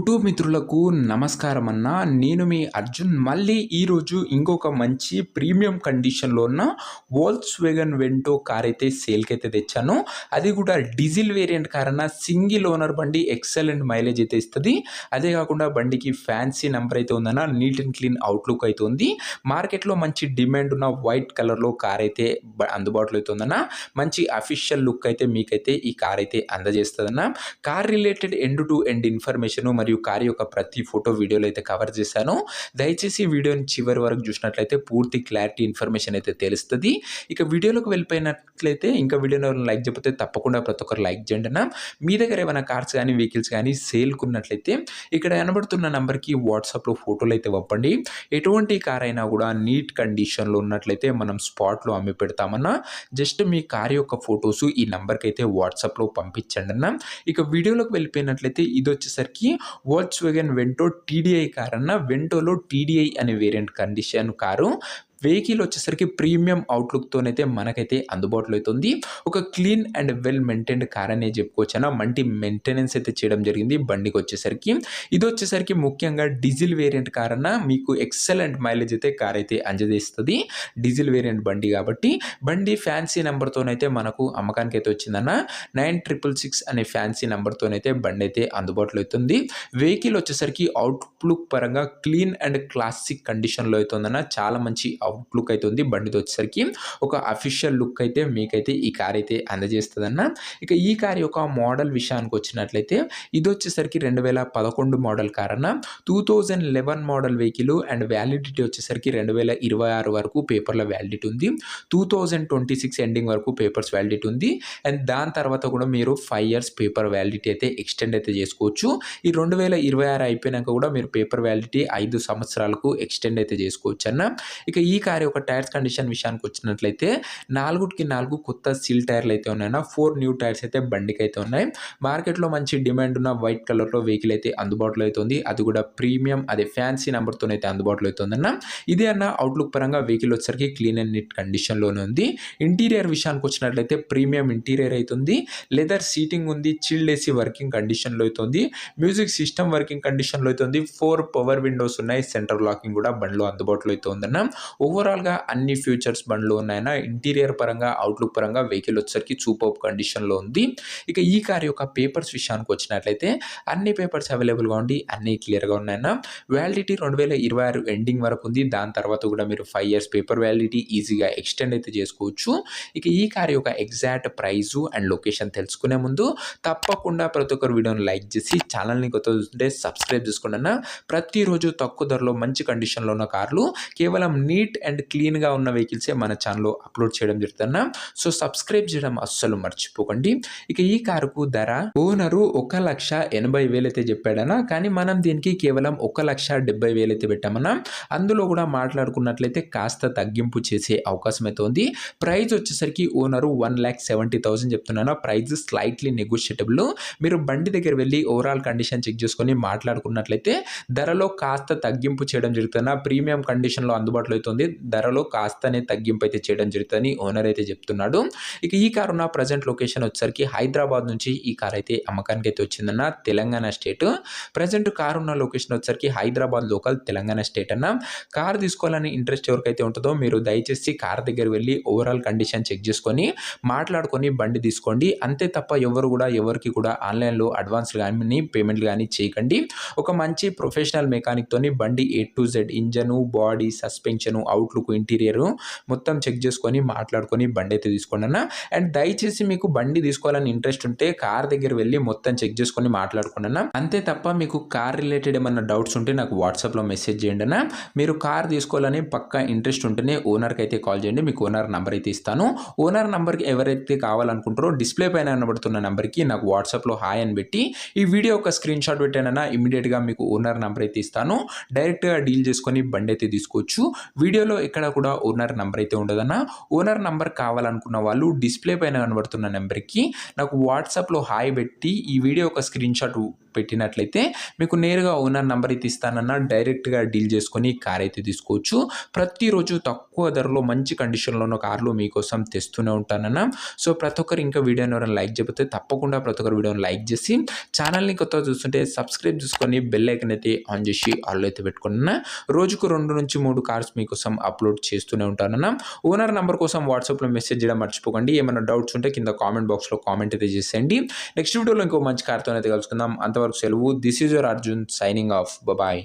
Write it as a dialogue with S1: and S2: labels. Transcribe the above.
S1: YouTube మిత్రులకు నమస్కారం అన్న. నేను మీ అర్జున్. మళ్ళీ ఈరోజు ఇంకొక మంచి ప్రీమియం కండిషన్లో ఉన్న వోల్క్స్‌వేగన్ వెంటో కార్ అయితే సేల్కి అయితే తెచ్చాను. అది కూడా డీజిల్ వేరియంట్ కార్ అన్న. సింగిల్ ఓనర్ బండి, ఎక్సలెంట్ మైలేజ్ అయితే ఇస్తుంది. అదే కాకుండా బండికి ఫ్యాన్సీ నెంబర్ అయితే ఉందన్న. నీట్ అండ్ క్లీన్ అవుట్లుక్ అయితే ఉంది. మార్కెట్లో మంచి డిమాండ్ ఉన్న వైట్ కలర్లో కార్ అయితే అందుబాటులో అయితే ఉందన్న. మంచి అఫీషియల్ లుక్ అయితే మీకైతే ఈ కార్ అయితే అందజేస్తుందన్న. Car related end to end information మరియు కార్ యొక్క ప్రతి ఫోటో వీడియోలో అయితే కవర్ చేశాను. దయచేసి వీడియోని చివరి వరకు చూసినట్లయితే పూర్తి క్లారిటీ ఇన్ఫర్మేషన్ అయితే తెలుస్తుంది. ఇక వీడియోలోకి వెళ్ళిపోయినట్లయితే ఇంకా వీడియోలో లైక్ చెప్పితే తప్పకుండా ప్రతి ఒక్కరు లైక్ చేయండి అన్న. మీ దగ్గర ఏమైనా కార్స్ కానీ వెహికల్స్ కానీ సేల్కున్నట్లయితే ఇక్కడ కనబడుతున్న నెంబర్కి వాట్సాప్లో ఫోటోలు అయితే పంపండి. ఎటువంటి కార్ అయినా కూడా నీట్ కండిషన్లో ఉన్నట్లయితే మనం స్పాట్లో అమ్మి పెడతామన్నా. జస్ట్ మీ కార్ యొక్క ఫొటోస్ ఈ నెంబర్కి అయితే వాట్సాప్లో పంపించండి అన్న. ఇక వీడియోలోకి వెళ్ళిపోయినట్లయితే ఇది వచ్చేసరికి వోల్క్స్‌వేగన్ వెంటో టీడీఐ కార్ అన్న. వెంటోలో టీడీఐ అనే వేరియంట్ కండిషన్ కారు. వెహికల్ వచ్చేసరికి ప్రీమియం అవుట్లుక్తోనైతే మనకైతే అందుబాటులో అవుతుంది. ఒక clean and well maintained car అనే చెప్పుకోవచ్చు అన్న. మంచి మెయింటెనెన్స్ అయితే చేయడం జరిగింది బండికి వచ్చేసరికి. ఇది వచ్చేసరికి ముఖ్యంగా డీజిల్ వేరియంట్ కార్ అన్న. మీకు ఎక్సలెంట్ మైలేజ్ అయితే కార్ అయితే అందజేస్తుంది. డీజిల్ వేరియంట్ బండి కాబట్టి బండి ఫ్యాన్సీ నెంబర్తోనైతే మనకు అమ్మకానికి అయితే వచ్చిందన్న. 9666 అనే ఫ్యాన్సీ నెంబర్తోనైతే బండి అయితే అందుబాటులో అవుతుంది. వెహికల్ వచ్చేసరికి అవుట్లుక్ పరంగా క్లీన్ అండ్ క్లాసిక్ కండిషన్లో అవుతుందన్న. చాలా మంచి అవుట్లుక్ అయితే ఉంది. బండితో వచ్చేసరికి ఒక అఫీషియల్ లుక్ అయితే మీకైతే ఈ కార్ అయితే అందజేస్తుందన్న. ఇక ఈ కార్ యొక్క మోడల్ విషయానికి వచ్చినట్లయితే ఇది వచ్చేసరికి 2011 మోడల్ కార్ అన్న. 2011 మోడల్ వెహికల్ అండ్ వ్యాలిడిటీ వచ్చేసరికి 2026 వరకు పేపర్ల వ్యాలిడిటీ ఉంది. 2026 ఎండింగ్ వరకు పేపర్స్ వ్యాలిడిటీ ఉంది. అండ్ దాని తర్వాత కూడా మీరు 5 ఇయర్స్ పేపర్ వ్యాలిడిటీ అయితే ఎక్స్టెండ్ అయితే చేసుకోవచ్చు. ఈ 2026 అయిపోయినాక కూడా మీరు పేపర్ వ్యాలిడిటీ 5 సంవత్సరాలకు ఎక్స్టెండ్ అయితే చేసుకోవచ్చు అన్న. ఇక ఈ కార్ యొక్క టైర్స్ కండిషన్ విషయానికి వచ్చినట్లయితే 4కి 4 కొత్త సీల్ టైర్లు అయితే ఉన్నాయన్న. 4 న్యూ టైర్స్ అయితే బండికి అయితే ఉన్నాయి. మార్కెట్లో మంచి డిమాండ్ ఉన్న వైట్ కలర్లో వెహికల్ అయితే అందుబాటులో అవుతుంది. అది కూడా ప్రీమియం అదే ఫ్యాన్సీ నెంబర్తో అయితే అందుబాటులో అవుతుందన్న. ఇదే అన్న అవుట్లుక్ పరంగా వెహికల్ వచ్చేసరికి క్లీన్ అండ్ నీట్ కండిషన్లోనే ఉంది. ఇంటీరియర్ విషయానికి వచ్చినట్లయితే ప్రీమియం ఇంటీరియర్ అవుతుంది. లెదర్ సీటింగ్ ఉంది. చిల్డ్ ఏసీ వర్కింగ్ కండిషన్లో అవుతుంది. మ్యూజిక్ సిస్టమ్ వర్కింగ్ కండిషన్లో అవుతుంది. 4 పవర్ విండోస్ ఉన్నాయి. సెంటర్ లాకింగ్ కూడా బండిలో అందుబాటులో అయితే ఉందన్న. ఓవరాల్గా అన్ని ఫ్యూచర్స్ బండ్లు ఉన్నాయన్న. ఇంటీరియర్ పరంగా అవుట్లుక్ పరంగా వెహికల్ వచ్చేసరికి సూపర్ కండిషన్లో ఉంది. ఇక ఈ కార్ యొక్క పేపర్స్ విషయానికి వచ్చినట్లయితే అన్ని పేపర్స్ అవైలబుల్గా ఉండి అన్ని క్లియర్గా ఉన్నాయన్న. వ్యాలిడిటీ 2026 ఎండింగ్ వరకు ఉంది. దాని తర్వాత కూడా మీరు 5 ఇయర్స్ పేపర్ వ్యాలిడిటీ ఈజీగా ఎక్స్టెండ్ అయితే చేసుకోవచ్చు. ఇక ఈ కార్ యొక్క ఎగ్జాక్ట్ ప్రైజు అండ్ లొకేషన్ తెలుసుకునే ముందు తప్పకుండా ప్రతి ఒక్కరు వీడియోని లైక్ చేసి ఛానల్ని కొత్త చూస్తుంటే సబ్స్క్రైబ్ చేసుకోండి అన్న. ప్రతిరోజు తక్కువ ధరలో మంచి కండిషన్లో ఉన్న కార్లు కేవలం నీట్ అండ్ క్లీన్గా ఉన్న వెహికల్సే మన ఛానల్లో అప్లోడ్ చేయడం జరుగుతుందన్న. సో సబ్స్క్రైబ్ చేయడం అస్సలు మర్చిపోకండి. ఇక ఈ కారుకు ధర ఓనరు 1,80,000 అయితే చెప్పాడన్న. కానీ మనం దీనికి కేవలం 1,70,000 అయితే పెట్టామన్నా. అందులో కూడా మాట్లాడుకున్నట్లయితే కాస్త తగ్గింపు చేసే అవకాశం అయితే ఉంది. ప్రైస్ వచ్చేసరికి ఓనరు 1,70,000 చెప్తున్నాను. Price slightly negotiable. మీరు బండి దగ్గర వెళ్ళి ఓవరాల్ కండిషన్ చెక్ చేసుకొని మాట్లాడుకున్నట్లయితే ధరలో కాస్త తగ్గింపు చేయడం జరుగుతున్న. ప్రీమియం కండిషన్లో అందుబాటులో అవుతుంది. ధరలో కాస్తనే తగ్గింపు అయితే చేయడం జరుగుతుందని ఓనర్ అయితే చెప్తున్నాడు. ఇక ఈ కార్ ఉన్న ప్రజెంట్ లొకేషన్ వచ్చేసరికి హైదరాబాద్ నుంచి ఈ కార్ అయితే అమ్మకానికి అయితే వచ్చిందన్న. తెలంగాణ స్టేట్. ప్రజెంట్ కార్ ఉన్న లొకేషన్ వచ్చేసరికి హైదరాబాద్ లోకల్ తెలంగాణ స్టేట్ అన్న. కార్ తీసుకోవాలని ఇంట్రెస్ట్ ఎవరికైతే ఉంటుందో మీరు దయచేసి కార్ దగ్గర వెళ్ళి ఓవరాల్ కండిషన్ చెక్ చేసుకొని మాట్లాడుకొని బండి తీసుకోండి. అంతే తప్ప ఎవరు కూడా ఎవరికి కూడా ఆన్లైన్లో అడ్వాన్స్లు కానీ పేమెంట్లు కానీ చేయకండి. ఒక మంచి ప్రొఫెషనల్ మెకానిక్ తోని బండి A to Z engine, body, suspension, outlook, interior మొత్తం చెక్ చేసుకొని మాట్లాడుకొని బండి అయితే తీసుకోండి అన్న. అండ్ దయచేసి మీకు బండి తీసుకోవాలని ఇంట్రెస్ట్ ఉంటే కార్ దగ్గర వెళ్ళి మొత్తం చెక్ చేసుకొని మాట్లాడుకోండి అన్న. అంతే తప్ప మీకు కార్ రిలేటెడ్ ఏమన్నా డౌట్స్ ఉంటే నాకు వాట్సాప్లో మెసేజ్ చేయండి అన్న. మీరు కార్ తీసుకోవాలని పక్కా ఇంట్రెస్ట్ ఉంటేనే ఓనర్కి అయితే కాల్ చేయండి. మీకు ఓనర్ నెంబర్ అయితే ఇస్తాను. ఓనర్ నెంబర్కి ఎవరైతే కావాలనుకుంటారో డిస్ప్లే పైన కనబడుతున్న నెంబర్కి నాకు వాట్సాప్లో హాయ్ అని పెట్టి ఈ వీడియో ఒక స్క్రీన్ షాట్ పెట్టానన్నా ఇమీడియట్గా మీకు ఓనర్ నెంబర్ అయితే ఇస్తాను. డైరెక్ట్గా డీల్ చేసుకొని బండి అయితే తీసుకోవచ్చు. వీడియోలో ఎక్కడ కూడా ఓనర్ నెంబర్ అయితే ఉండదన్న. ఓనర్ నెంబర్ కావాలనుకున్న వాళ్ళు డిస్ప్లే పైన కనబడుతున్న నెంబర్కి నాకు వాట్సాప్లో హాయ్ పెట్టి ఈ వీడియో ఒక స్క్రీన్ షాట్ పెట్టినట్లయితే మీకు నేరుగా ఓనర్ నంబర్ అయితే ఇస్తానన్న, డైరెక్ట్గా డీల్ చేసుకొని కార్ అయితే తీసుకోవచ్చు. ప్రతిరోజు తక్కువ ధరలో మంచి కండిషన్లో ఉన్న కార్లు మీకోసం తెస్తూనే ఉంటానన్న. సో ప్రతి ఒక్కరు ఇంకా వీడియోని ఎవరైనా లైక్ చేయకపోతే తప్పకుండా ప్రతి ఒక్కరు వీడియోని లైక్ చేసి ఛానల్ని కొత్తగా చూస్తుంటే సబ్స్క్రైబ్ చేసుకొని బెల్ ఐకన్ అయితే ఆన్ చేసి ఆల్ అయితే పెట్టుకున్నా. రోజుకు 2 నుంచి 3 కార్స్ మీకోసం అప్లోడ్ చేస్తూనే ఉంటానన్న. ఓనర్ నంబర్ కోసం వాట్సాప్లో మెసేజ్ చేయడం మర్చిపోకండి. ఏమైనా డౌట్స్ ఉంటే కింద కామెంట్ బాక్స్లో కామెంట్ అయితే చేసేయండి. నెక్స్ట్ వీడియోలో ఇంకో మంచి కార్తో అయితే కలుసుకుందాం. అంతవరకు సెలవు. This is your Arjun signing off. Bye.